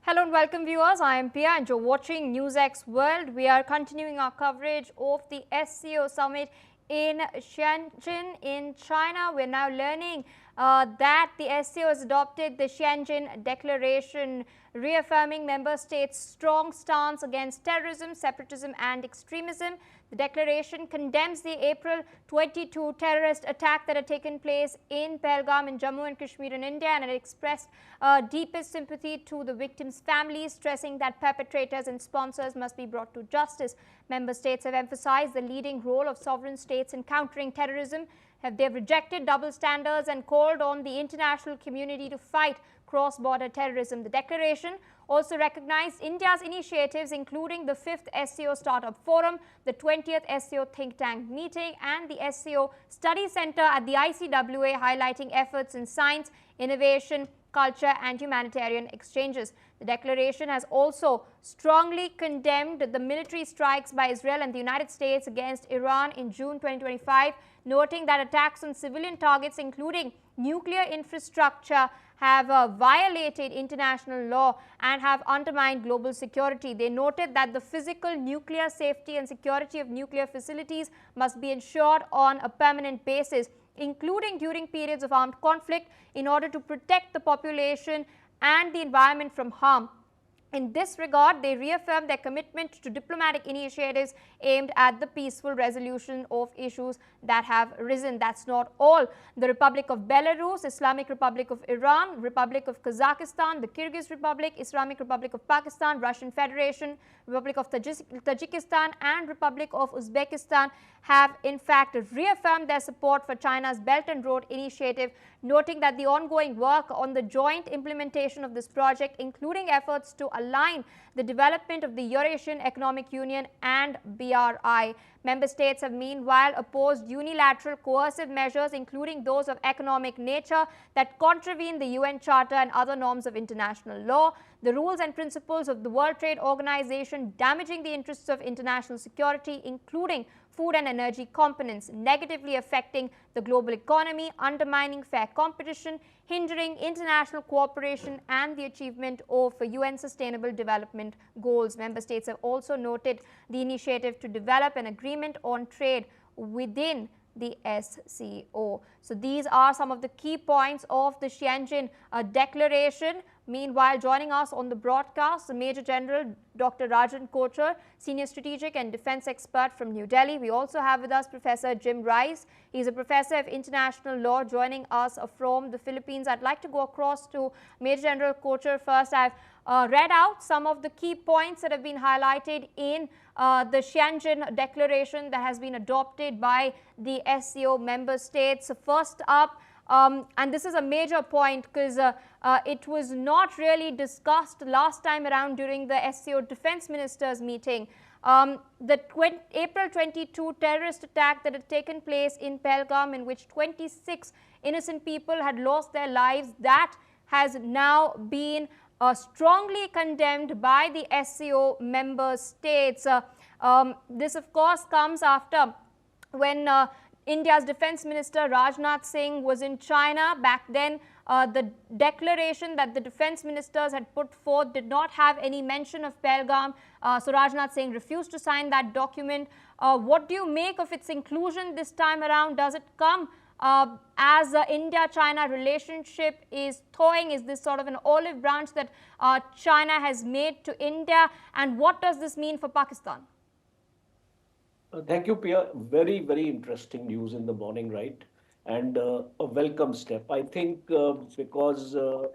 Hello and welcome viewers, I am Pia and you're watching NewsX World. We are continuing our coverage of the SCO Summit in Tianjin in China. We're now learning that the SCO has adopted the Tianjin Declaration, reaffirming member states' strong stance against terrorism, separatism and extremism. The declaration condemns the April 22 terrorist attack that had taken place in Pahalgam in Jammu and Kashmir in India, and it expressed deepest sympathy to the victims' families, stressing that perpetrators and sponsors must be brought to justice. Member states have emphasized the leading role of sovereign states in countering terrorism. They have rejected double standards and called on the international community to fight cross-border terrorism. The declaration also recognized India's initiatives, including the 5th SCO Startup Forum, the 20th SCO Think Tank meeting, and the SCO Study Center at the ICWA, highlighting efforts in science, innovation, culture and humanitarian exchanges. The declaration has also strongly condemned the military strikes by Israel and the United States against Iran in June 2025, noting that attacks on civilian targets, including nuclear infrastructure, have violated international law and have undermined global security. They noted that the physical nuclear safety and security of nuclear facilities must be ensured on a permanent basis, including during periods of armed conflict, in order to protect the population and the environment from harm. In this regard, they reaffirmed their commitment to diplomatic initiatives aimed at the peaceful resolution of issues that have arisen. That's not all. The Republic of Belarus, Islamic Republic of Iran, Republic of Kazakhstan, the Kyrgyz Republic, Islamic Republic of Pakistan, Russian Federation, Republic of Tajikistan and Republic of Uzbekistan have in fact reaffirmed their support for China's Belt and Road Initiative, noting that the ongoing work on the joint implementation of this project, including efforts to align the development of the Eurasian Economic Union and BRI. Member states have meanwhile opposed unilateral coercive measures, including those of economic nature that contravene the UN Charter and other norms of international law, the rules and principles of the World Trade Organization, damaging the interests of international security, including food and energy components, negatively affecting the global economy, undermining fair competition, hindering international cooperation and the achievement of UN Sustainable Development Goals. Member states have also noted the initiative to develop an agreement on trade within the SCO. So these are some of the key points of the Tianjin Declaration. Meanwhile, joining us on the broadcast, the Major General Dr. Rajan Kochar, Senior Strategic and Defense Expert from New Delhi. We also have with us Professor Jim Rice. He's a Professor of International Law, joining us from the Philippines. I'd like to go across to Major General Kochar first. I've read out some of the key points that have been highlighted in the Tianjin Declaration that has been adopted by the SCO member states. First up, and this is a major point because it was not really discussed last time around during the SCO Defense Ministers meeting. The April 22 terrorist attack that had taken place in Pahalgam, in which 26 innocent people had lost their lives, that has now been strongly condemned by the SCO member states. This of course comes after when India's Defense Minister Rajnath Singh was in China. Back then, the declaration that the defense ministers had put forth did not have any mention of Pahalgam. So Rajnath Singh refused to sign that document. What do you make of its inclusion this time around? Does it come as the India-China relationship is thawing? Is this sort of an olive branch that China has made to India? And what does this mean for Pakistan? Thank you, Pia. Very, very interesting news in the morning, right? And a welcome step. I think because the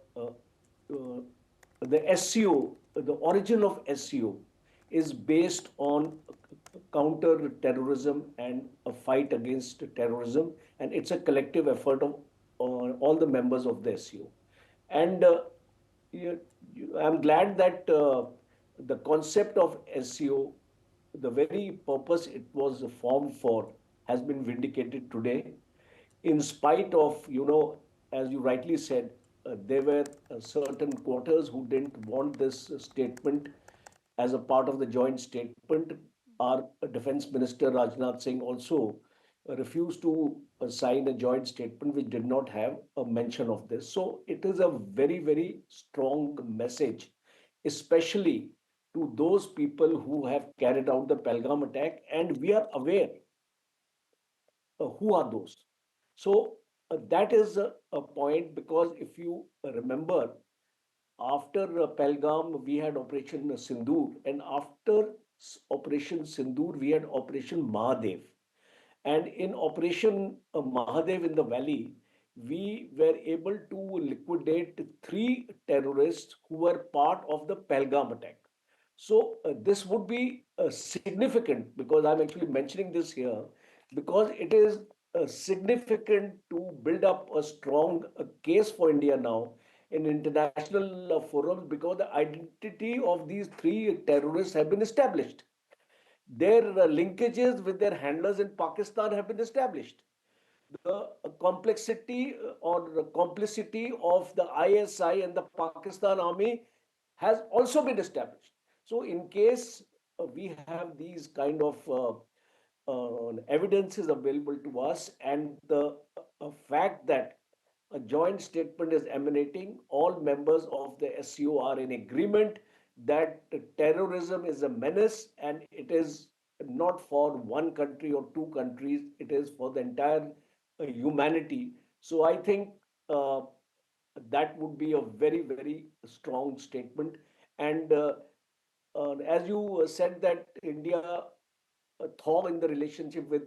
SCO, the origin of SCO is based on counter terrorism and a fight against terrorism. And it's a collective effort of all the members of the SCO. And I'm glad that the concept of SCO, the very purpose it was formed for, has been vindicated today. In spite of, as you rightly said, there were certain quarters who didn't want this statement as a part of the joint statement. Our Defense Minister Rajnath Singh also refused to sign a joint statement which did not have a mention of this. So it is a very, very strong message especially to those people who have carried out the Pahalgam attack, and we are aware who are those. So that is a point, because if you remember, after Pahalgam, we had Operation Sindoor, and after Operation Sindoor, we had Operation Mahadev. And in Operation Mahadev in the valley, we were able to liquidate three terrorists who were part of the Pahalgam attack. So this would be significant, because I'm actually mentioning this here because it is significant to build up a strong case for India now in international forums, because the identity of these three terrorists have been established. Their linkages with their handlers in Pakistan have been established. The complexity or the complicity of the ISI and the Pakistan army has also been established. So, in case we have these kind of evidences available to us, and the fact that a joint statement is emanating, all members of the SCO are in agreement that terrorism is a menace, and it is not for one country or two countries, it is for the entire humanity. So I think uh, that would be a very, very strong statement. And as you said, that India thaw in the relationship with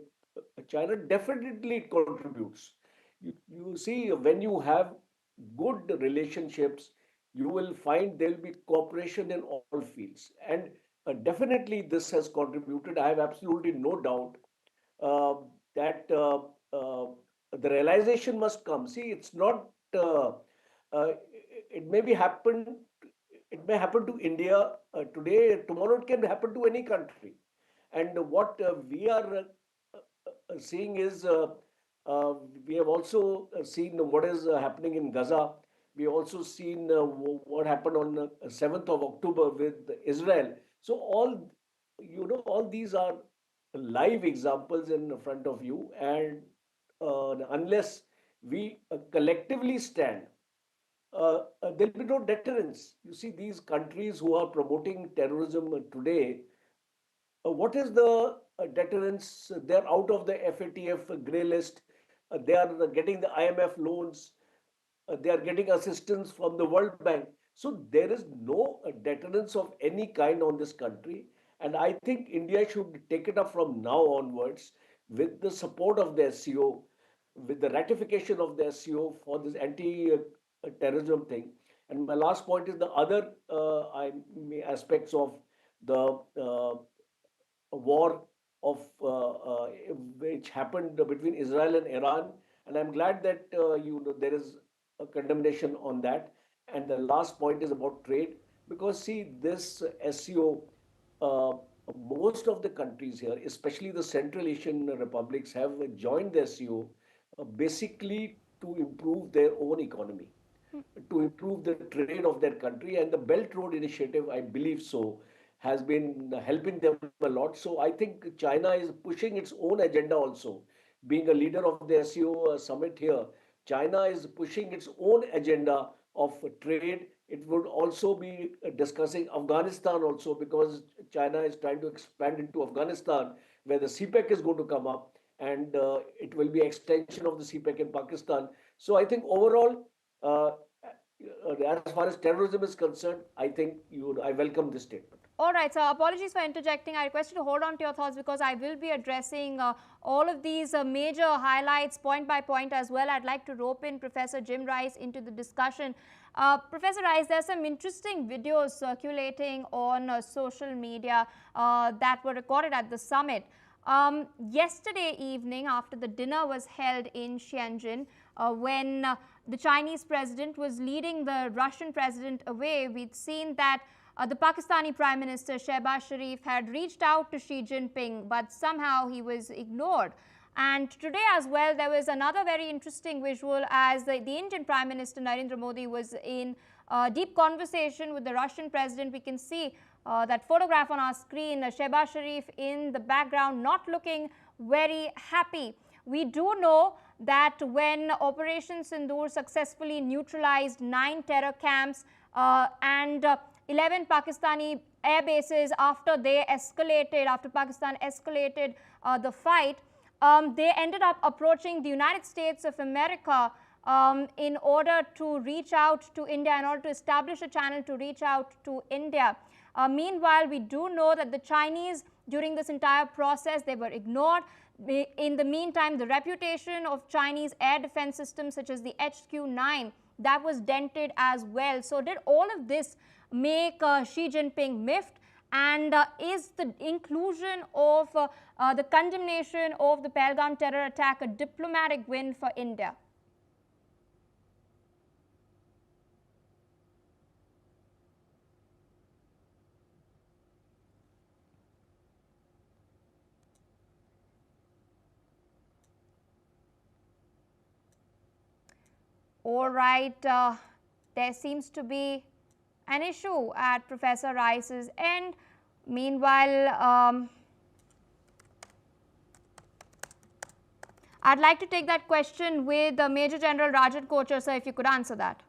China, definitely it contributes. You see, when you have good relationships, you will find there will be cooperation in all fields. And definitely this has contributed. I have absolutely no doubt uh, that the realization must come. See, it's not, it may be happen, it may happen to India today, tomorrow it can happen to any country. And what we are seeing is uh, we have also seen what is happening in Gaza. We also seen what happened on 7th of October with Israel. So all these are live examples in front of you, and unless we collectively stand, there'll be no deterrence. You see, these countries who are promoting terrorism today, what is the deterrence? They're out of the FATF grey list. They are getting the IMF loans. They are getting assistance from the World Bank. So there is no deterrence of any kind on this country. And I think India should take it up from now onwards with the support of the SCO, with the ratification of the SCO for this anti-terrorism thing. And my last point is the other aspects of the war of which happened between Israel and Iran, and I'm glad that there is a condemnation on that. And the last point is about trade, because see, this SCO, uh, most of the countries here, especially the Central Asian republics, have joined the SCO basically to improve their own economy, to improve the trade of their country. And the Belt Road Initiative, I believe so, has been helping them a lot. So I think China is pushing its own agenda also. Being a leader of the SCO summit here, China is pushing its own agenda of trade. It would also be discussing Afghanistan also, because China is trying to expand into Afghanistan, where the CPEC is going to come up, and it will be extension of the CPEC in Pakistan. So I think overall, uh, as far as terrorism is concerned, I welcome this statement. All right, so apologies for interjecting. I request you to hold on to your thoughts, because I will be addressing all of these major highlights point by point as well. I'd like to rope in Professor Jim Rice into the discussion. Professor Rice, there are some interesting videos circulating on social media that were recorded at the summit. Yesterday evening, after the dinner was held in Tianjin, when the Chinese president was leading the Russian president away, we'd seen that the Pakistani Prime Minister Shehbaz Sharif had reached out to Xi Jinping, but somehow he was ignored. And today as well, there was another very interesting visual as the Indian Prime Minister Narendra Modi was in deep conversation with the Russian president. We can see that photograph on our screen, Shehbaz Sharif in the background, not looking very happy. We do know that when Operation Sindoor successfully neutralized 9 terror camps and 11 Pakistani air bases after Pakistan escalated the fight. They ended up approaching the United States of America in order to reach out to India, in order to establish a channel to reach out to India. Meanwhile, we do know that the Chinese, during this entire process, they were ignored. In the meantime, the reputation of Chinese air defense systems such as the HQ-9, that was dented as well. So did all of this make Xi Jinping miffed? And is the inclusion of the condemnation of the Pahalgam terror attack a diplomatic win for India? All right, there seems to be an issue at Professor Rice's end. Meanwhile, I'd like to take that question with Major General Rajat Kochar, sir, if you could answer that.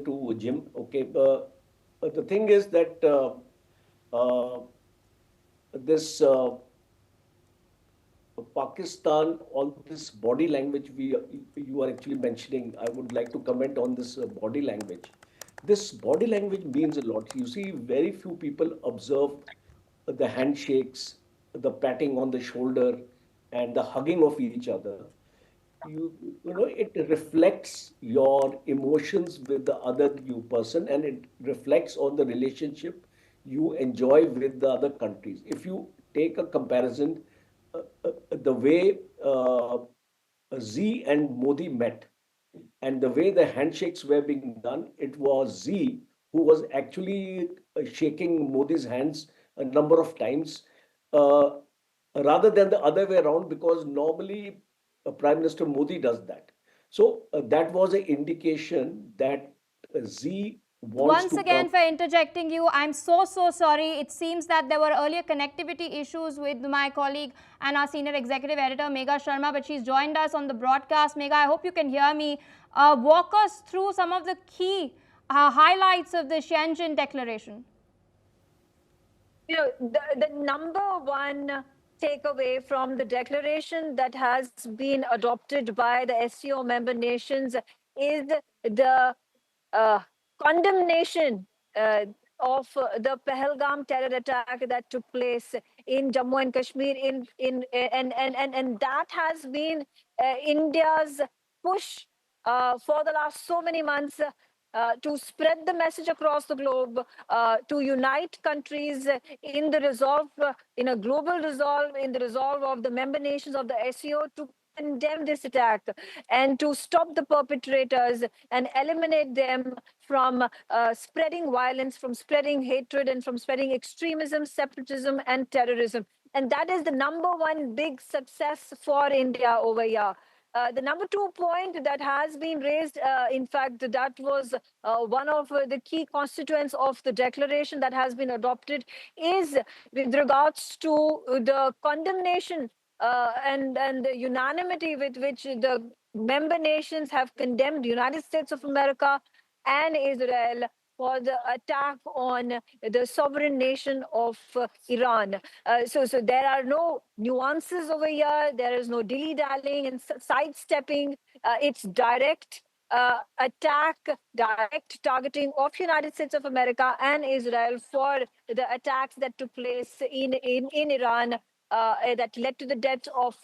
To Jim, okay, the thing is that this Pakistan, all this body language you are actually mentioning, I would like to comment on this body language. This body language means a lot. You see, very few people observe the handshakes, the patting on the shoulder, and the hugging of each other. You know, it reflects your emotions with the other you person, and it reflects on the relationship you enjoy with the other countries. If you take a comparison, the way Z and Modi met, and the way the handshakes were being done, it was Z who was actually shaking Modi's hands a number of times, uh, rather than the other way around, because normally Prime Minister Modi does that. So that was an indication that Z wants Once to come. again, for interjecting you, I'm so sorry. It seems that there were earlier connectivity issues with my colleague and our senior executive editor, Megha Sharma, but she's joined us on the broadcast. Megha, I hope you can hear me. Walk us through some of the key highlights of the Tianjin Declaration. You know, the number one takeaway from the declaration that has been adopted by the SCO member nations is the condemnation of the Pahalgam terror attack that took place in Jammu and Kashmir, and that has been India's push for the last so many months to spread the message across the globe, to unite countries in the resolve, in a global resolve, in the resolve of the member nations of the SCO to condemn this attack and to stop the perpetrators and eliminate them from spreading violence, from spreading hatred, and from spreading extremism, separatism, and terrorism. And that is the number one big success for India over here. The number two point that has been raised, in fact, that was one of the key constituents of the declaration that has been adopted, is with regards to the condemnation and the unanimity with which the member nations have condemned the United States of America and Israel for the attack on the sovereign nation of Iran. So there are no nuances over here. There is no dilly-dallying and sidestepping. It's direct attack, direct targeting of United States of America and Israel for the attacks that took place in Iran that led to the death of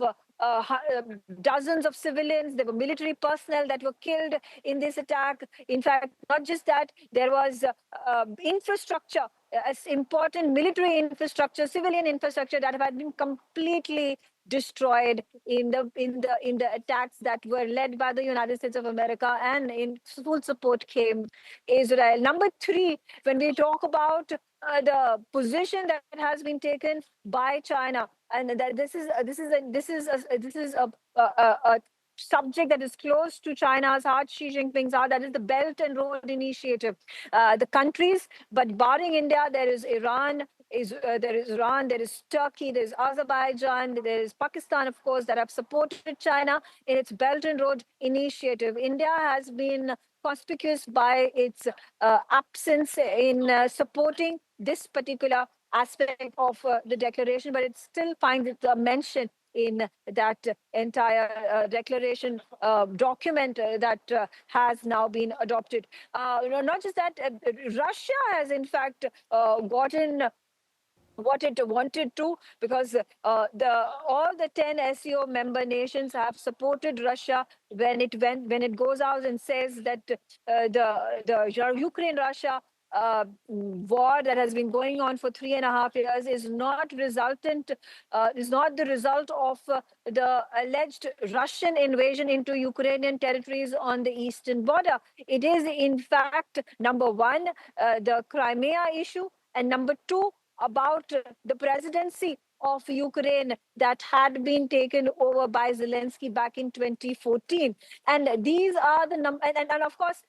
dozens of civilians. There were military personnel that were killed in this attack. In fact, not just that, there was infrastructure, important military infrastructure, civilian infrastructure that had been completely destroyed in the attacks that were led by the United States of America, and in full support came Israel. Number three, when we talk about the position that has been taken by China, and that this is a subject that is close to China's heart, Xi Jinping's heart. That is the Belt and Road Initiative. The countries, but barring India, there is Iran, there is Iran, there is Turkey, there is Azerbaijan, there is Pakistan, of course, that have supported China in its Belt and Road initiative. India has been conspicuous by its absence in supporting this particular aspect of the declaration, but it still finds its mention in that entire declaration document that has now been adopted. Not just that, Russia has in fact gotten what it wanted to, because the all the 10 SCO member nations have supported Russia when it goes out and says that the Ukraine Russia war that has been going on for 3.5 years is not the result of the alleged Russian invasion into Ukrainian territories on the eastern border. It is in fact, number one, the Crimea issue, and number two, about the presidency of Ukraine that had been taken over by Zelensky back in 2014. And these are the and of course,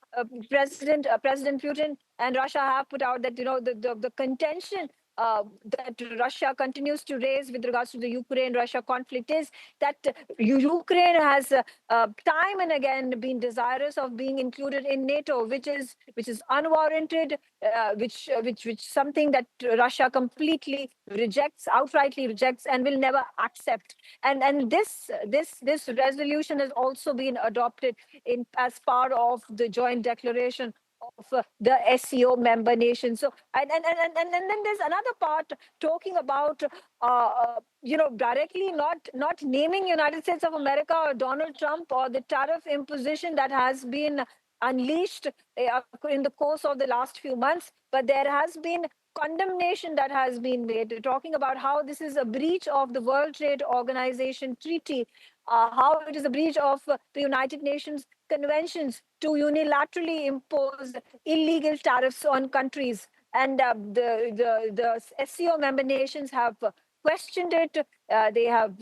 President Putin and Russia have put out that, the contention that Russia continues to raise with regards to the Ukraine-Russia conflict is that Ukraine has time and again been desirous of being included in NATO, which is unwarranted, which something that Russia completely rejects, outrightly rejects, and will never accept. And this resolution has also been adopted as part of the joint declaration of the SCO member nations. So and then there's another part talking about directly not naming United States of America or Donald Trump or the tariff imposition that has been unleashed in the course of the last few months, but there has been condemnation that has been made, talking about how this is a breach of the World Trade Organization treaty, how it is a breach of the United Nations conventions to unilaterally impose illegal tariffs on countries. And the SCO member nations have questioned it. They have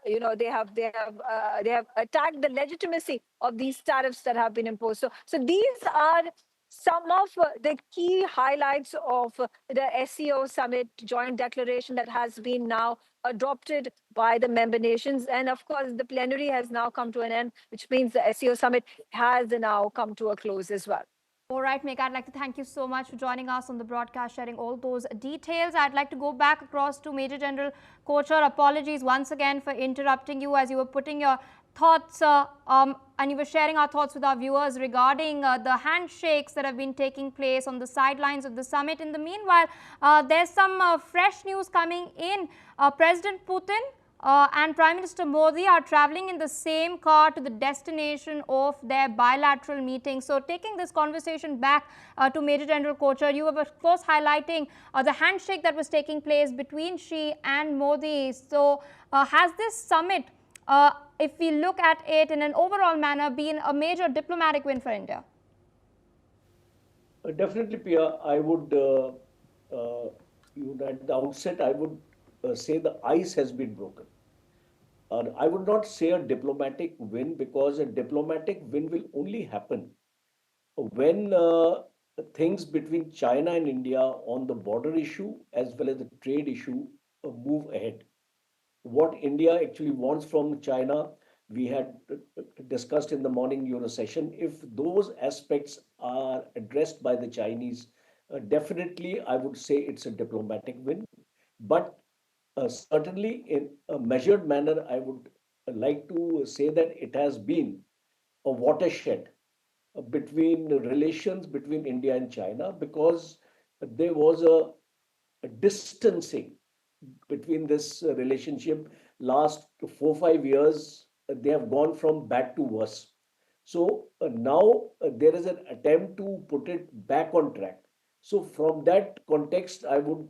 they have attacked the legitimacy of these tariffs that have been imposed. So these are some of the key highlights of the SCO Summit joint declaration that has been now adopted by the member nations. And of course, the plenary has now come to an end, which means the SCO Summit has now come to a close as well. All right, Megha, I'd like to thank you so much for joining us on the broadcast, sharing all those details. I'd like to go back across to Major General Kochhar. Apologies once again for interrupting you as you were putting your thoughts and you were sharing our thoughts with our viewers regarding the handshakes that have been taking place on the sidelines of the summit. In the meanwhile, there's some fresh news coming in. President Putin and Prime Minister Modi are traveling in the same car to the destination of their bilateral meeting. So taking this conversation back to Major General Kochhar, you were of course highlighting the handshake that was taking place between Xi and Modi. So has this summit, if we look at it in an overall manner, been a major diplomatic win for India? Definitely, Pia. I would, at the outset, I would say the ice has been broken. I would not say a diplomatic win, because a diplomatic win will only happen when things between China and India on the border issue as well as the trade issue move ahead. What India actually wants from China, we had discussed in the morning session. If those aspects are addressed by the Chinese, definitely I would say it's a diplomatic win. But certainly, in a measured manner, I would like to say that it has been a watershed between the relations between India and China, because there was a distancing between this relationship. Last 4 5 years, they have gone from bad to worse. So now there is an attempt to put it back on track. So from that context, I would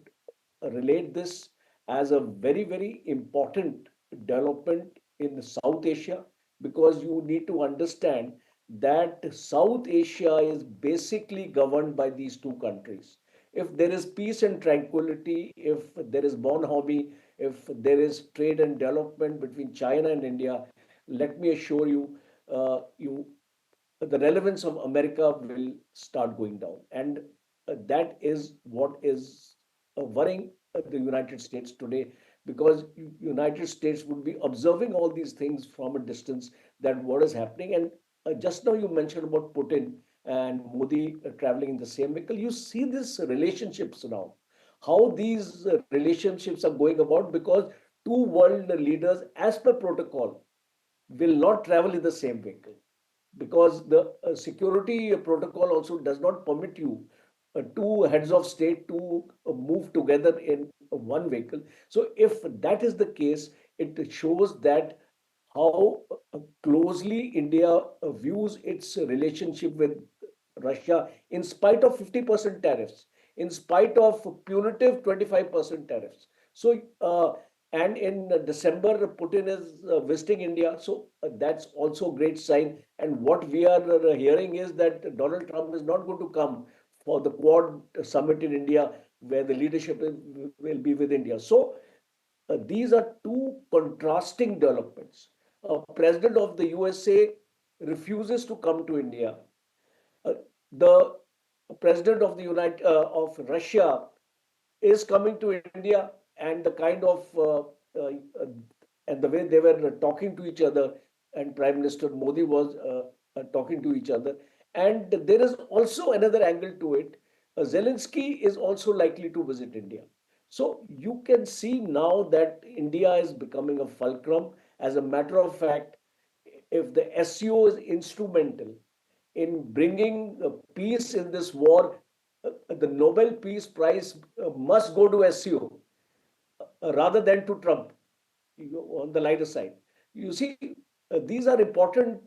relate this as a very, very important development in South Asia, because you need to understand that South Asia is basically governed by these two countries. If there is peace and tranquility, if there is bonhomie, if there is trade and development between China and India, let me assure you, the relevance of America will start going down, and that is what is worrying the United States today, because United States would be observing all these things from a distance, that what is happening. And just now you mentioned about Putin and Modi traveling in the same vehicle. You see these relationships now, how these relationships are going about, because two world leaders, as per protocol, will not travel in the same vehicle, because the security protocol also does not permit you two heads of state to move together in one vehicle. So if that is the case, it shows that how closely India views its relationship with Russia, in spite of 50% tariffs, in spite of punitive 25% tariffs. So, and in December, Putin is visiting India. So that's also a great sign. And what we are hearing is that Donald Trump is not going to come for the Quad summit in India, where the leadership will be with India. So these are two contrasting developments. President of the USA refuses to come to India. The president of the of Russia is coming to India, and the kind of and the way they were talking to each other, and Prime Minister Modi was talking to each other. And there is also another angle to it. Zelensky is also likely to visit India. So you can see now that India is becoming a fulcrum. As a matter of fact, if the SCO is instrumental in bringing peace in this war, the Nobel Peace Prize must go to SCO rather than to Trump, on the lighter side. You see, these are important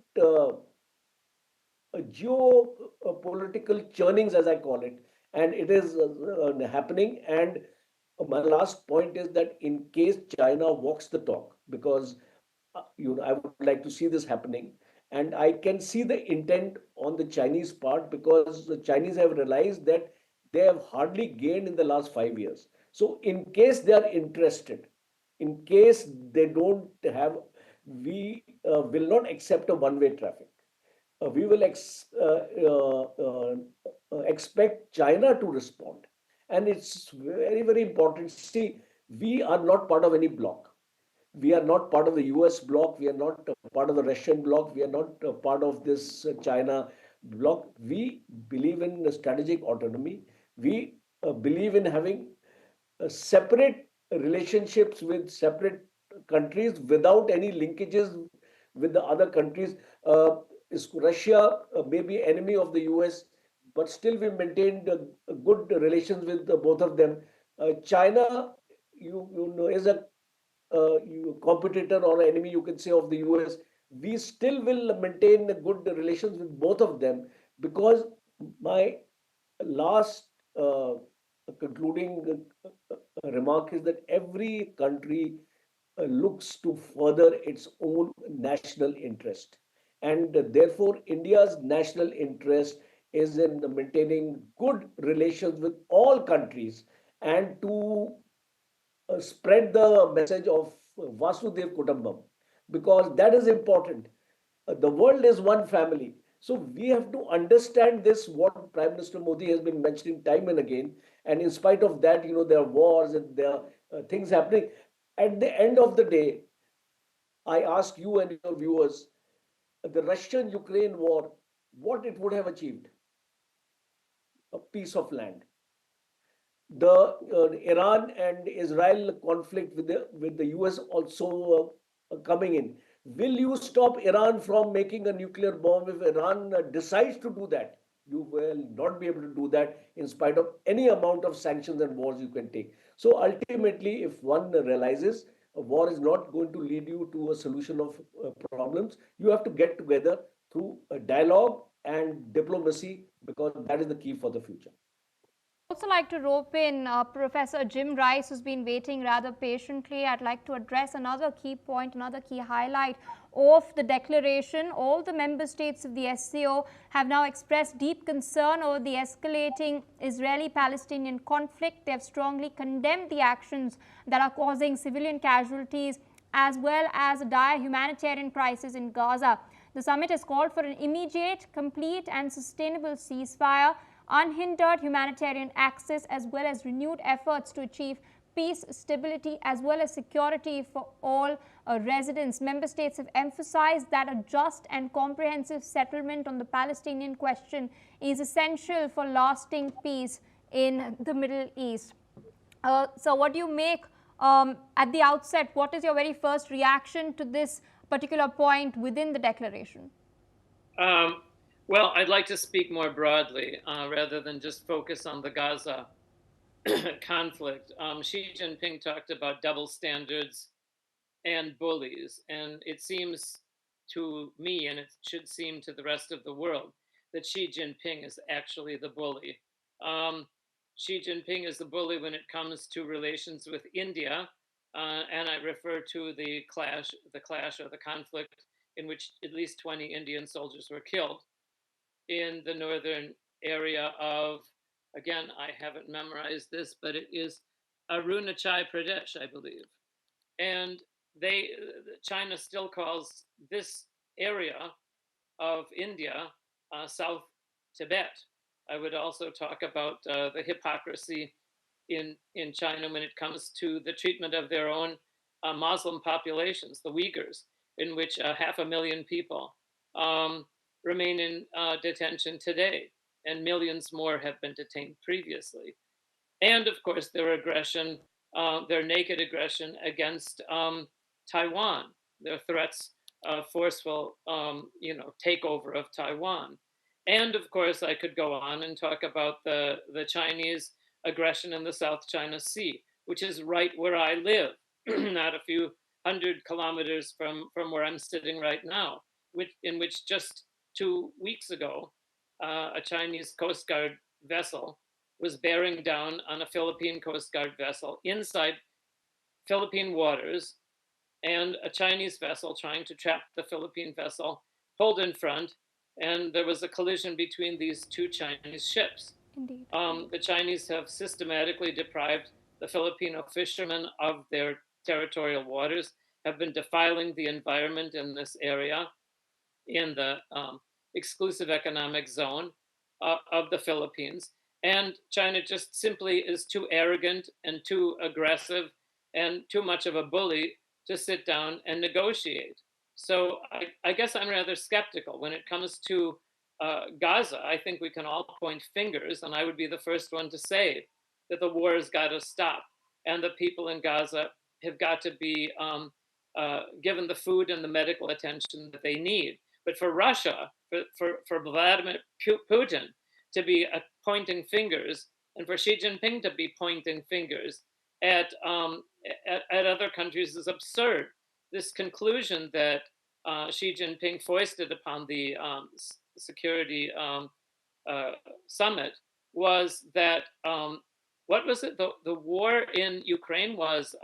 geopolitical churnings, as I call it, and it is happening. And my last point is that in case China walks the talk, because I would like to see this happening, and I can see the intent on the Chinese part, because the Chinese have realized that they have hardly gained in the last 5 years. So, in case they are interested, in case they don't have, we will not accept a one-way traffic. We will expect China to respond. And it's very, very important. See, we are not part of any bloc. We are not part of the US bloc. We are not part of the Russian bloc. We are not part of this China bloc. We believe in strategic autonomy. We believe in having separate relationships with separate countries without any linkages with the other countries. Russia may be enemy of the US, but still we maintained good relations with both of them. China, you know, is a competitor or enemy, you can say, of the US. We still will maintain good relations with both of them, because my last concluding remark is that every country looks to further its own national interest. And therefore, India's national interest is in maintaining good relations with all countries, and to spread the message of Vasudev Kutumbam, because that is important. The world is one family. So we have to understand this, what Prime Minister Modi has been mentioning time and again. And in spite of that, there are wars and there are things happening. At the end of the day, I ask you and your viewers, the Russian-Ukraine war, what it would have achieved? A piece of land. The Iran and Israel conflict with the US also coming in. Will you stop Iran from making a nuclear bomb? If Iran decides to do that, you will not be able to do that in spite of any amount of sanctions and wars you can take. So ultimately, if one realizes a war is not going to lead you to a solution of problems, you have to get together through a dialogue and diplomacy, because that is the key for the future. Also like to rope in Professor Jim Rice, who's been waiting rather patiently. I'd like to address another key point, another key highlight of the declaration. All the member states of the SCO have now expressed deep concern over the escalating Israeli-Palestinian conflict. They have strongly condemned the actions that are causing civilian casualties, as well as a dire humanitarian crisis in Gaza. The summit has called for an immediate, complete and sustainable ceasefire. unhindered humanitarian access, as well as renewed efforts to achieve peace, stability, as well as security for all residents. Member states have emphasized that a just and comprehensive settlement on the Palestinian question is essential for lasting peace in the Middle East. So what do you make at the outset? What is your very first reaction to this particular point within the declaration? Well, I'd like to speak more broadly rather than just focus on the Gaza conflict. Xi Jinping talked about double standards and bullies, and it seems to me, and it should seem to the rest of the world, that Xi Jinping is actually the bully. Xi Jinping is the bully when it comes to relations with India, and I refer to the clash or the conflict in which at least 20 Indian soldiers were killed in the northern area of, again, I haven't memorized this, but it is Arunachal Pradesh, I believe. And China still calls this area of India South Tibet. I would also talk about the hypocrisy in China when it comes to the treatment of their own Muslim populations, the Uyghurs, in which 500,000 people remain in detention today, and millions more have been detained previously. And of course, their aggression, their naked aggression against Taiwan, their threats of forceful, takeover of Taiwan. And of course, I could go on and talk about the Chinese aggression in the South China Sea, which is right where I live, not a few hundred kilometers from where I'm sitting right now, in which just 2 weeks ago, a Chinese Coast Guard vessel was bearing down on a Philippine Coast Guard vessel inside Philippine waters, and a Chinese vessel trying to trap the Philippine vessel pulled in front, and there was a collision between these two Chinese ships. Indeed. The Chinese have systematically deprived the Filipino fishermen of their territorial waters, have been defiling the environment in this area, in the exclusive economic zone of the Philippines. And China just simply is too arrogant and too aggressive and too much of a bully to sit down and negotiate. So I guess I'm rather skeptical when it comes to Gaza. I think we can all point fingers, and I would be the first one to say that the war has got to stop, and the people in Gaza have got to be given the food and the medical attention that they need. But for Russia, for Vladimir Putin to be pointing fingers, and for Xi Jinping to be pointing fingers at other countries is absurd. This conclusion that Xi Jinping foisted upon the Security Summit was that, what was it? The war in Ukraine was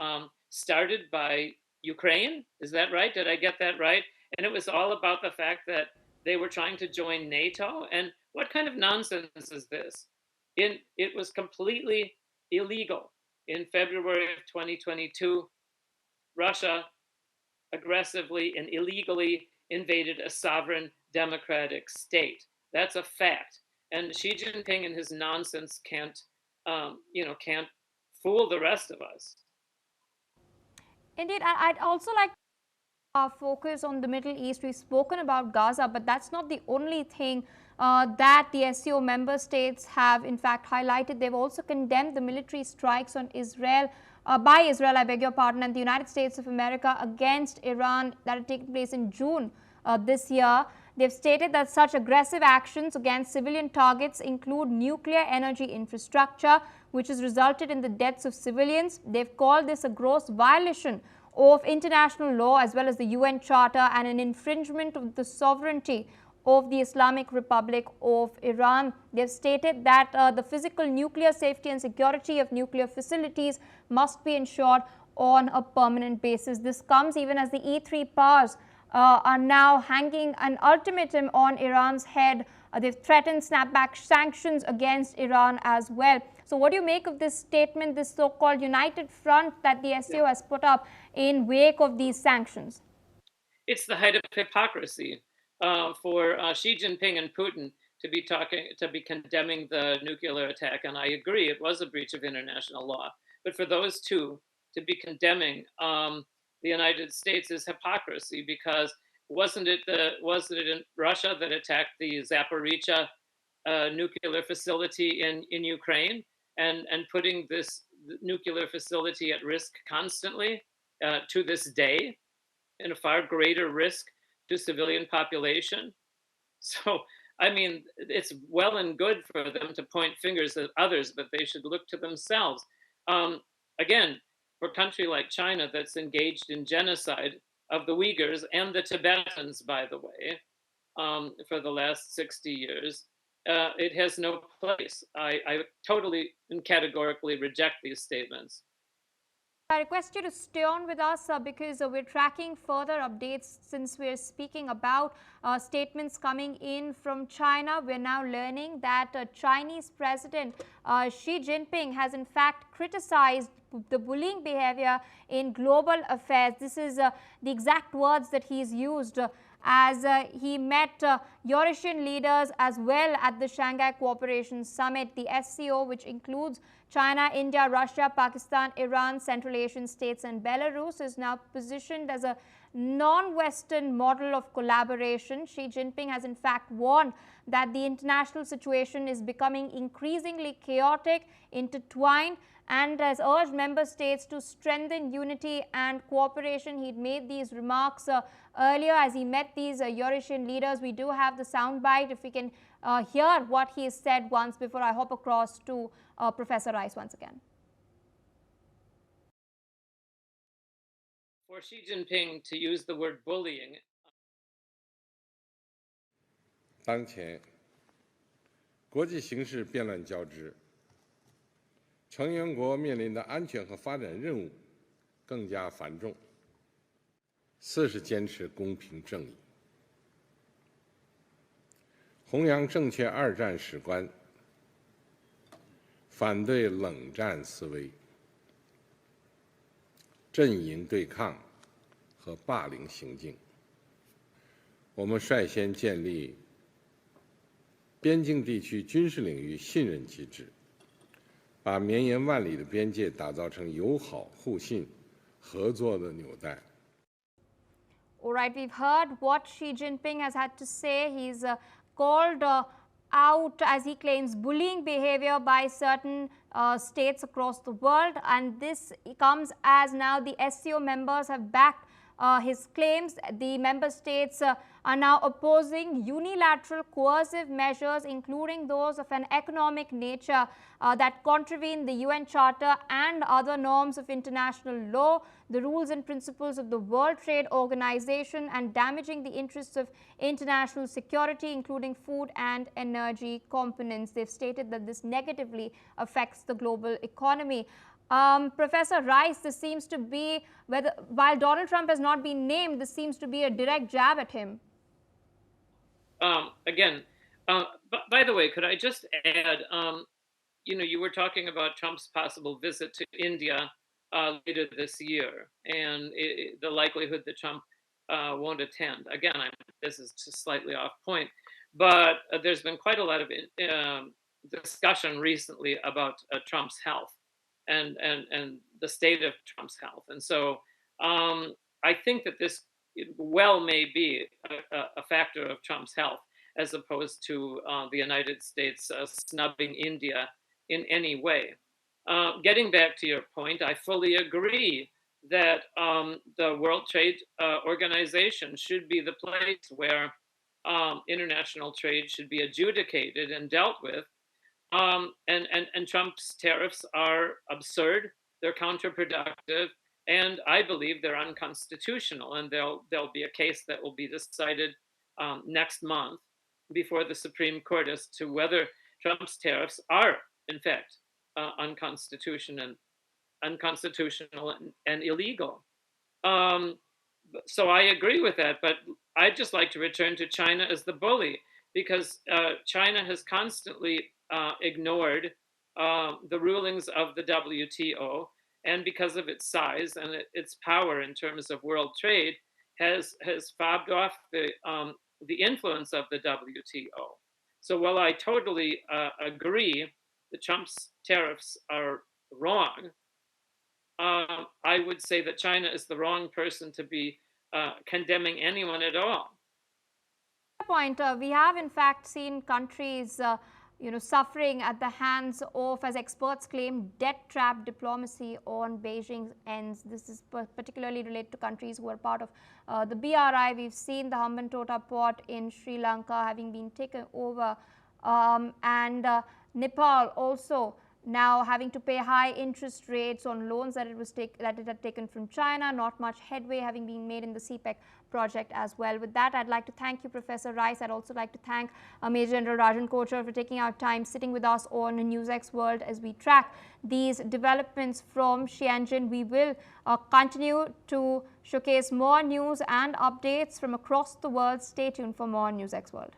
started by Ukraine. Is that right? Did I get that right? And it was all about the fact that they were trying to join NATO. And what kind of nonsense is this? It was completely illegal. In February of 2022, Russia aggressively and illegally invaded a sovereign democratic state. That's a fact. And Xi Jinping and his nonsense can't fool the rest of us. Indeed, I'd also like focus on the Middle East. We've spoken about Gaza, but that's not the only thing that the SCO member states have in fact highlighted. They've also condemned the military strikes on Israel, by Israel, I beg your pardon, and the United States of America against Iran that had taken place in June this year. They've stated that such aggressive actions against civilian targets include nuclear energy infrastructure, which has resulted in the deaths of civilians. They've called this a gross violation of international law as well as the UN Charter and an infringement of the sovereignty of the Islamic Republic of Iran. They've stated that the physical nuclear safety and security of nuclear facilities must be ensured on a permanent basis. This comes even as the E3 powers are now hanging an ultimatum on Iran's head. They've threatened snapback sanctions against Iran as well. So what do you make of this statement, this so-called united front that the SCO has put up in wake of these sanctions? It's the height of hypocrisy for Xi Jinping and Putin to be condemning the nuclear attack, and I agree it was a breach of international law. But for those two to be condemning the United States is hypocrisy, because wasn't it in Russia that attacked the Zaporizhia nuclear facility in Ukraine, and putting this nuclear facility at risk constantly to this day, and a far greater risk to civilian population? So, I mean, it's well and good for them to point fingers at others, but they should look to themselves. Again, for a country like China that's engaged in genocide of the Uyghurs and the Tibetans, by the way, for the last 60 years, it has no place. I totally and categorically reject these statements. I request you to stay on with us because we're tracking further updates since we're speaking about statements coming in from China. We're now learning that Chinese President Xi Jinping has in fact criticized the bullying behavior in global affairs. This is the exact words that he's used as he met Eurasian leaders as well at the Shanghai Cooperation Summit. The SCO, which includes China, India, Russia, Pakistan, Iran, Central Asian states and Belarus, is now positioned as a non-Western model of collaboration. Xi Jinping has in fact warned that the international situation is becoming increasingly chaotic, intertwined, and has urged member states to strengthen unity and cooperation. He'd made these remarks earlier as he met these Eurasian leaders. We do have the soundbite if we can hear what he said once before I hop across to Professor Rice once again. For Xi Jinping to use the word bullying. 当前，国际形势变乱交织，成员国面临的安全和发展任务更加繁重。四是坚持公平正义，弘扬正确二战史观，反对冷战思维，阵营对抗和霸凌行径。我们率先建立边境地区军事领域信任机制，把绵延万里的边界打造成友好、互信、合作的纽带。 All right, we've heard what Xi Jinping has had to say. He's called out, as he claims, bullying behavior by certain states across the world. And this comes as now the SCO members have backed his claims. The member states are now opposing unilateral coercive measures, including those of an economic nature that contravene the UN Charter and other norms of international law, the rules and principles of the World Trade Organization, and damaging the interests of international security, including food and energy components. They've stated that this negatively affects the global economy. Professor Rice, this seems to be, while Donald Trump has not been named, this seems to be a direct jab at him. Again, by the way, could I just add, you were talking about Trump's possible visit to India later this year, and the likelihood that Trump won't attend. Again, this is just slightly off point, but there's been quite a lot of discussion recently about Trump's health and the state of Trump's health. And so I think that this well may be a factor of Trump's health, as opposed to the United States snubbing India in any way. Getting back to your point, I fully agree that the World Trade Organization should be the place where international trade should be adjudicated and dealt with. And Trump's tariffs are absurd, they're counterproductive, and I believe they're unconstitutional. And there'll be a case that will be decided next month before the Supreme Court as to whether Trump's tariffs are, in fact, unconstitutional and illegal. So I agree with that, but I'd just like to return to China as the bully, because China has constantly ignored the rulings of the WTO, and because of its size and its power in terms of world trade, has fobbed off the influence of the WTO. So while I totally agree that Trump's tariffs are wrong, I would say that China is the wrong person to be condemning anyone at all. Point, we have in fact seen countries suffering at the hands of, as experts claim, debt trap diplomacy on Beijing's ends. This is particularly related to countries who are part of the BRI. We've seen the Hambantota port in Sri Lanka having been taken over, and Nepal also now having to pay high interest rates on loans that it had taken from China. Not much headway having been made in the CPEC project as well. With that, I'd like to thank you, Professor Rice. I'd also like to thank Major General Rajan Kochar for taking our time sitting with us on NewsX World as we track these developments from Tianjin. We will continue to showcase more news and updates from across the world. Stay tuned for more NewsX World.